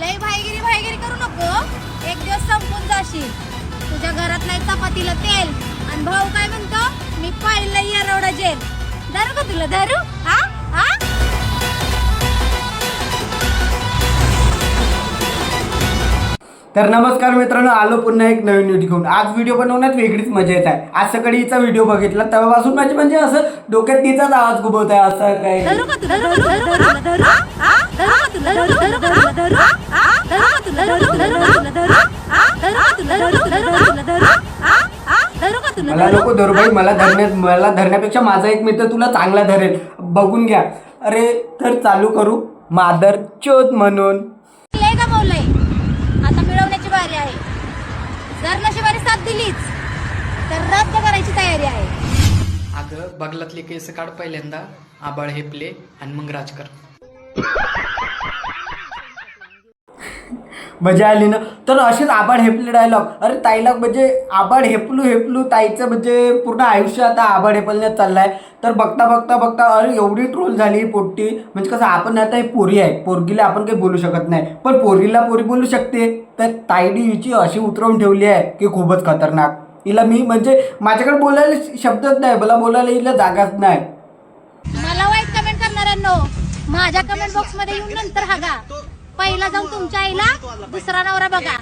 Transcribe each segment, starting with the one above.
लय भाईगिरी भाईगिरी करू नको, एक दिवस संपून जाशील. तुझ्या घरात नाही चपातीला तेल आणि भाऊ काय म्हणतो, मी पाहिलं येरवडा जेल. धरू का तुला धरू? हा हा. तर नमस्कार मित्रांनो, आलो पुन्हा एक नवीन व्हिडिओ घेऊन. आज व्हिडिओ बनवण्यात वेगळीच मजा येत आहे. आज सकाळी हिचा व्हिडिओ बघितला तेव्हापासून माझी म्हणजे असं डोक्यात तिचाच आवाज घुमवत आहे. असं काय धरू का तुला धरू? धरू हा हा. धरू का तुला धरू? धरू धरू हा हा. धरू का तुला धरू? धरू धरू हा. धरू का तुला धरू? धरू हा हा. धरू का तुला मला नको धरू बाई, मला धरण्यापेक्षा माझा एक मित्र तुला चांगला धरेल, बघून घ्या. अरे तर चालू करू मादर चोद म्हणून. लय गमावलंय, आता मिळवण्याची बारी आहे. जर नशिबाने साथ दिलीच तर रद्द करायची तयारी आहे. अगं बगलातले केस काढ पहिल्यांदा, आबाळ हेपले आणि मग राज कर. मजा आली ना. तर असेच आबाड हेपले डायलॉग. अरे ताईला म्हणजे आबाड हेपलू हेपलू ताईचं म्हणजे पूर्ण आयुष्य आता आबाड हेपलण्यात चाललंय. तर बघता बघता बघता अरे एवढी ट्रोल झाली पोट्टी. म्हणजे कसं आपण आता हे पोरी आहे, पोरगीला आपण काही बोलू शकत नाही, पण पोरीला पोरी बोलू शकते. तर ताईडी हिची अशी उतरवून ठेवली आहे की खूपच खतरनाक. हिला मी म्हणजे माझ्याकडे बोलायला शब्दच नाही, मला बोलायला हिला जागाच नाही. मला वाईट कमेंट करणाऱ्यांनो, माझ्या कमेंट बॉक्स मध्ये येऊन नंतर हागा. पहिला जाऊन तुमच्या आईला दुसरा नवरा बघा.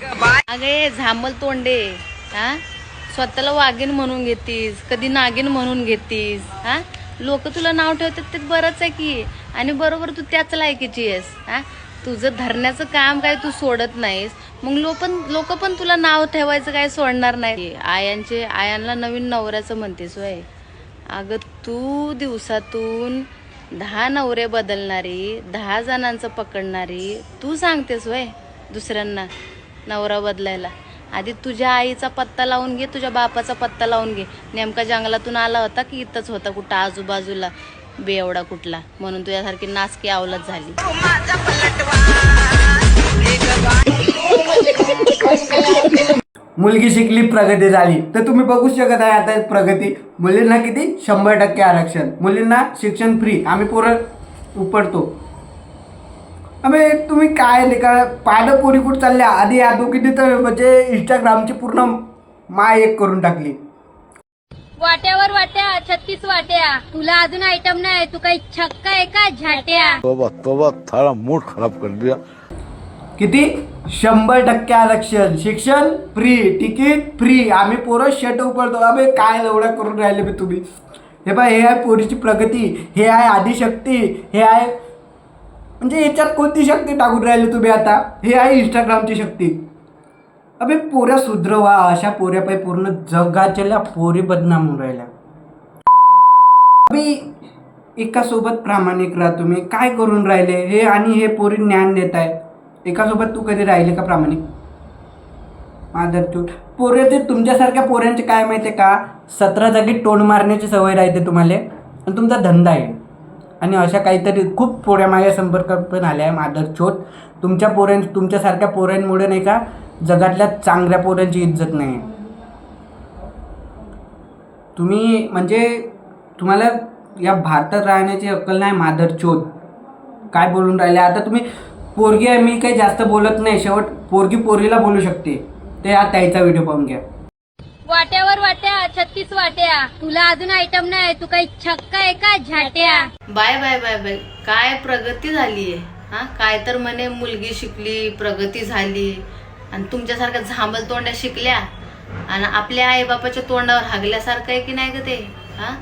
अगे झांबल तोंडे, हा स्वतःला वाघीण म्हणून घेतीस, कधी नागिन म्हणून घेतीस. हा लोक तुला नाव ठेवतात ते बरंच आहे की, आणि बरोबर तू त्याच लायकीची आहेस. हा तुझं धरण्याचं काम काय तू सोडत नाहीस, मग लोक पण तुला नाव ठेवायचं काय सोडणार नाही. आयांना नवीन नवऱ्याचं म्हणतेस वय. अगं तू दिवसातून 10 नवरे बदलणारी, 10 जणांचं पकडणारी तू सांगतेस वय दुसऱ्यांना नवरा बदलायला. आधी तुझ्या आईचा पत्ता लावून घे, तुझ्या बापाचा पत्ता लावून घे. नेमका जंगलातून आला होता की इथंच होता कुठं आजूबाजूला बेवडा कुठला, म्हणून तुझ्यासारखी नासकी आवलत झाली. मुलगी शिकली प्रगती झाली. तर तुम्ही बघू शकत आहे आता प्रगती. मुलींना किती 100% आरक्षण, मुलींना शिक्षण फ्री. आम्ही पोरं उपडतो. अबे तुम्ही काय नाही का पाहिलं पोरी कुठं चालल्या. आधी या दोघींनी तर म्हणजे इंस्टाग्रामची पूर्ण माय एक करून टाकली. वाट्यावर वाट्या 36 वाट्या, तुला अजून आयटम नाही, तू काही छक्का आहे का झाट्या. तोबा तोबा थारा मूड खराब कर दिया. किती 100% आरक्षण, शिक्षण फ्री, तिकीट फ्री. आम्ही पोरं शर्ट उपडतो. अबे काय एवढं करून राहिले बे तुम्ही. हे बाय, हे आहे पोरीची प्रगती, हे आहे आदिशक्ती, हे आहे म्हणजे याच्यात कोणती शक्ती टाकून राहिली तुम्ही आता. हे आहे इंस्टाग्रामची शक्ती. अबे पोऱ्या सुधरवा. अशा पोऱ्या पाय पूर्ण जगाच्या पोरी बदनाम होऊन राहिल्या. अबे एकासोबत प्रामाणिक राहा. तुम्ही काय करून राहिले हे, आणि हे पोरी ज्ञान देत आहे. एकासोबत तू कधी राहिले का प्रामाणिक? मादरचोद पोऱ्याचे तुमच्यासारख्या पोऱ्यांचे काय माहिती आहे का, 17 जागी तोंड मारण्याची सवय राहते तुम्हाला, आणि तुमचा धंदा आहे. आणि अशा काहीतरी खूप पोऱ्या माझ्या संपर्कात पण आल्या आहे. मादरचोद तुमच्यासारख्या पोऱ्यांमुळे नाही का जगातल्या चांगल्या पोऱ्यांची इज्जत नाही आहे. तुम्ही म्हणजे तुम्हाला या भारतात राहण्याची अक्कल नाही. मादरचोद काय बोलून राहिले आता तुम्ही. पोरगी आहे, मी काही जास्त बोलत नाही. शेवट पोरगी पोरीला बोलू शकते. ते हा त्याचा व्हिडिओ पाहून घ्या. वाट्यावर वाट्या 36 वाट्या, तुला अजून आयटम नाही, तू काही छक्का आहे का झाट्या. Bye bye bye bye. काय प्रगती झालीये. हा काय तर म्हणे मुलगी शिकली प्रगती झाली, आणि तुमच्यासारख्या झांबल तोंड्या शिकल्या आणि आपल्या आई बापाच्या तोंडावर हागल्यासारखं आहे की नाही ग ते. हा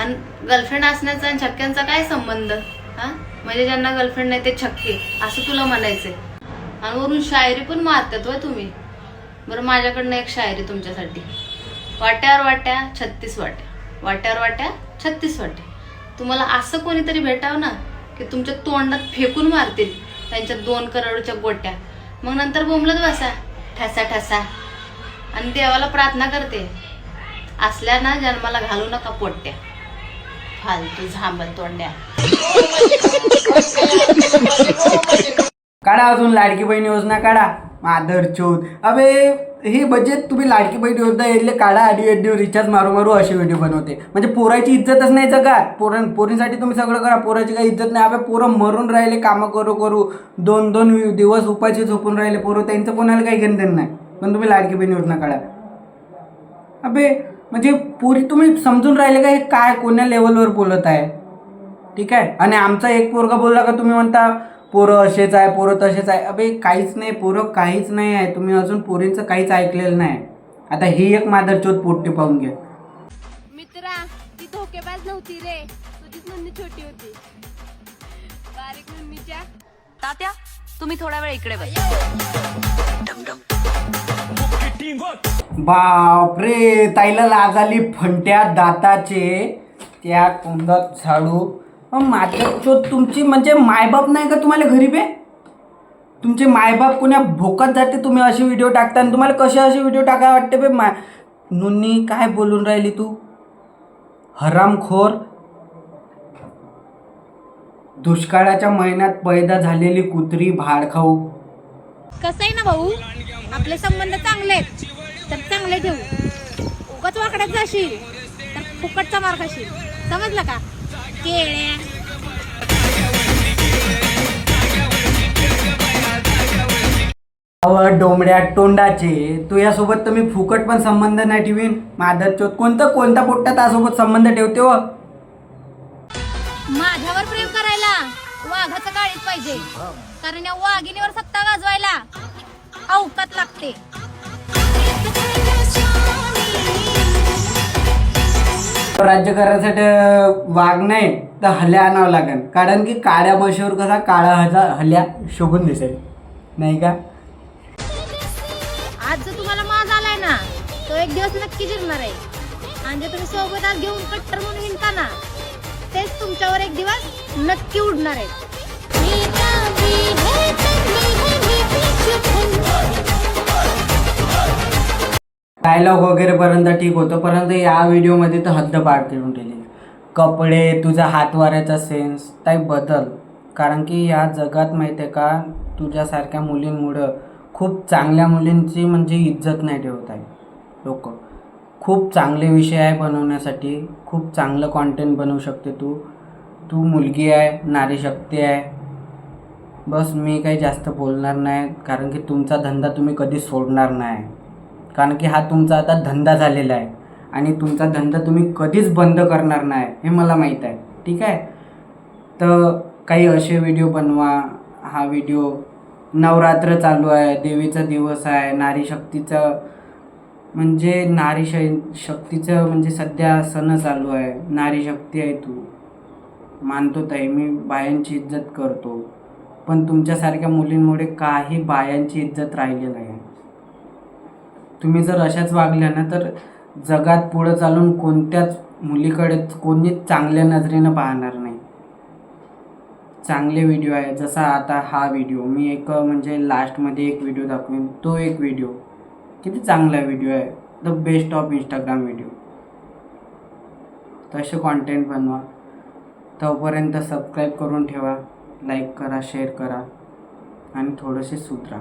आणि गर्लफ्रेंड असण्याचा आणि छक्क्यांचा काय संबंध. हा म्हणजे ज्यांना गर्लफ्रेंड नाही ते छक्के असं तुला म्हणायचंय. आणि वरून शायरी पण मारतात वय तुम्ही. बरं माझ्याकडनं एक शायरी तुमच्यासाठी. वाट्यावर वाट्या 36 वाट्या, वाट्यावर वाट्या 36 वाट्या. तुम्हाला असं कोणीतरी भेटावं ना की तुमच्या तोंडात फेकून मारतील त्यांच्या 2 करोडच्या गोट्या. मग नंतर बोंबलत बसा ठसा ठसा, आणि देवाला प्रार्थना करते असल्या ना जन्माला घालू नका पोट्ट्या. फालतू झांबल तोंड्या. काढा अजून लाडकी बहीण योजना काढा. मादरचोद. अबे हे म्हणजे तुम्ही लाडकी बहीण योजना येईल काढा आणि रिचार्ज मारू मारू असे व्हिडिओ बनवते. म्हणजे पोराची इज्जतच नाही जगात. पोरींसाठी तुम्ही सगळं करा, पोराची काही इज्जत नाही. अबे पोरं मरून राहिले कामं करू करू, 2-2 दिवस उपाशी झोपून राहिले पोरं, त्यांचं कोणाला काही घेणं नाही. पण तुम्ही लाडकी बहीण योजना काढा. अबे म्हणजे पोरी तुम्ही समजून राहिले का हे काय कोण्या लेवलवर बोलत आहे? ठीक आहे. आणि आमचा एक पोरगा बोलला का तुम्ही म्हणता पोरं असेच आहे, पोरं तसेच आहे. अबे काहीच नाही, पोरं काहीच नाही आहे. तुम्ही अजून पोरींचं काहीच ऐकलेलं नाही. आता ही एक मादरचोद पोट्टी पाहून घ्या. मित्रा, ती धोकेबाज नव्हती रे, तुझीच नंदी छोटी होती. बारीक नंदीच्या तात्या तुम्ही थोडा वेळ इकडे बस. बापरे, ताईला लाज आली फंट्या दाताचे, त्या तोंडात झाडू. माझ्या तुमची म्हणजे मायबाप नाही का तुम्हाला घरी बे? तुमचे मायबाप कोण्या भोकात जाते तुम्ही असे व्हिडिओ टाकता आणि तुम्हाला कसे असे व्हिडिओ टाकाय वाटते बे? नुन्नी काय बोलून राहिली तू? हरामखोर, दुष्काळाच्या महिन्यात पैदा झालेली कुत्री भाडखाऊ. कसं आहे ना भाऊ, आपले संबंध चांगले आहेत तर चांगले ठेवू. उगाच वाकड्यात जाशील तर फुकटचा मार खाशील, समजलं का? केळ्या डोंबड्या तोंडाचे, तू यासोबत तर मी फुकट पण संबंध नाही ठेवीन. मादरचोद कोणता पोट्टा त्यासोबत संबंध ठेवते व? माझ्यावर प्रेम करायला वाघाचं काळीच पाहिजे, कारण या वाघिणीवर सत्ता गाजवायला अवकात लागते. राज्य करायसाठी वाघ नाही तर हल्या आणावं लागेल, कारण की काळ्या म्हशीवर कसा काळा हल्या शोभून दिसेल, नाही का? आज जो तुम्हाला माज आलाय ना, तो एक दिवस नक्की जिरणार आहे. आणि जे तुम्ही सोबत आज घेऊन कट्टर म्हणून हिंडता ना, तेच तुमच्यावर एक दिवस नक्की उडणार आहे. डायलॉग वगैरे पर्यंत ठीक होतं, परंतु या व्हिडिओमध्ये तर हद्द पार करून ठेवली. कपडे, तुझा हात वाऱ्याचा सेन्स काही बदल, कारण की या जगात माहिती आहे का, तुझ्यासारख्या मुलींमुळं खूप चांगल्या मुलींची म्हणजे इज्जत नाही ठेवत आहे लोक. खूप चांगले विषय आहे बनवण्यासाठी, खूप चांगलं कॉन्टेंट बनवू शकते तू मुलगी आहे, नारी शक्ती आहे. बस मी काही जास्त बोलणार नाही, कारण की तुमचा धंदा तुम्ही कधी सोडणार नाही, कारण की हा तुमचा आता धंदा झालेला आहे आणि तुमचा धंदा तुम्ही कधीच बंद करणार नाही हे मला माहीत आहे. ठीक आहे. तर काही असे व्हिडिओ बनवा. हा व्हिडिओ नवरात्र चालू आहे, देवीचा दिवस आहे, नारी शक्तीचं म्हणजे सध्या सण चालू आहे. नारी शक्ती आहे तू, मानतो ताई, मी बायांची इज्जत करतो, पण तुमच्यासारख्या मुलींमुळे काही बायांची इज्जत राहिली नाही. तुम्ही जर अशाच वागल्या ना तर जगात पुढं चालून कोणत्याच मुलीकडे कोणीच चांगल्या नजरेनं पाहणार नाही. चांगले व्हिडिओ आहे, जसा आता हा व्हिडिओ मी एक म्हणजे लास्टमध्ये एक व्हिडिओ दाखवेन, तो एक व्हिडिओ किती चांगला व्हिडिओ आहे, the best of Instagram video. तसे कॉन्टेंट बनवा. तोपर्यंत सबस्क्राईब करून ठेवा, लाईक करा, शेअर करा आणि थोडेसे सुधरा.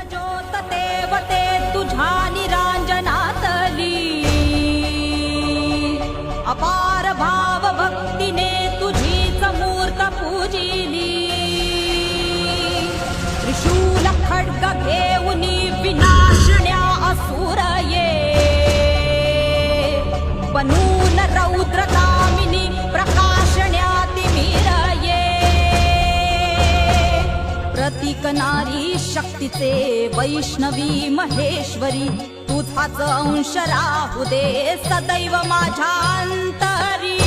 ज्योत देवते तुझ्या निरांजनातली, अपार भाव भक्तीने तुझीच मूर्त पूजिली. त्रिशूल खड्ग घेऊनी विनाशण्या असुर ये, बनून रौद्र कामिनी प्रकाशण्या तिमिर ये. प्रतीक नारी शक्तीचे वैष्णवी महेश्वरी, तुझाच अंश राहू दे सदैव माझ्या अंतरी.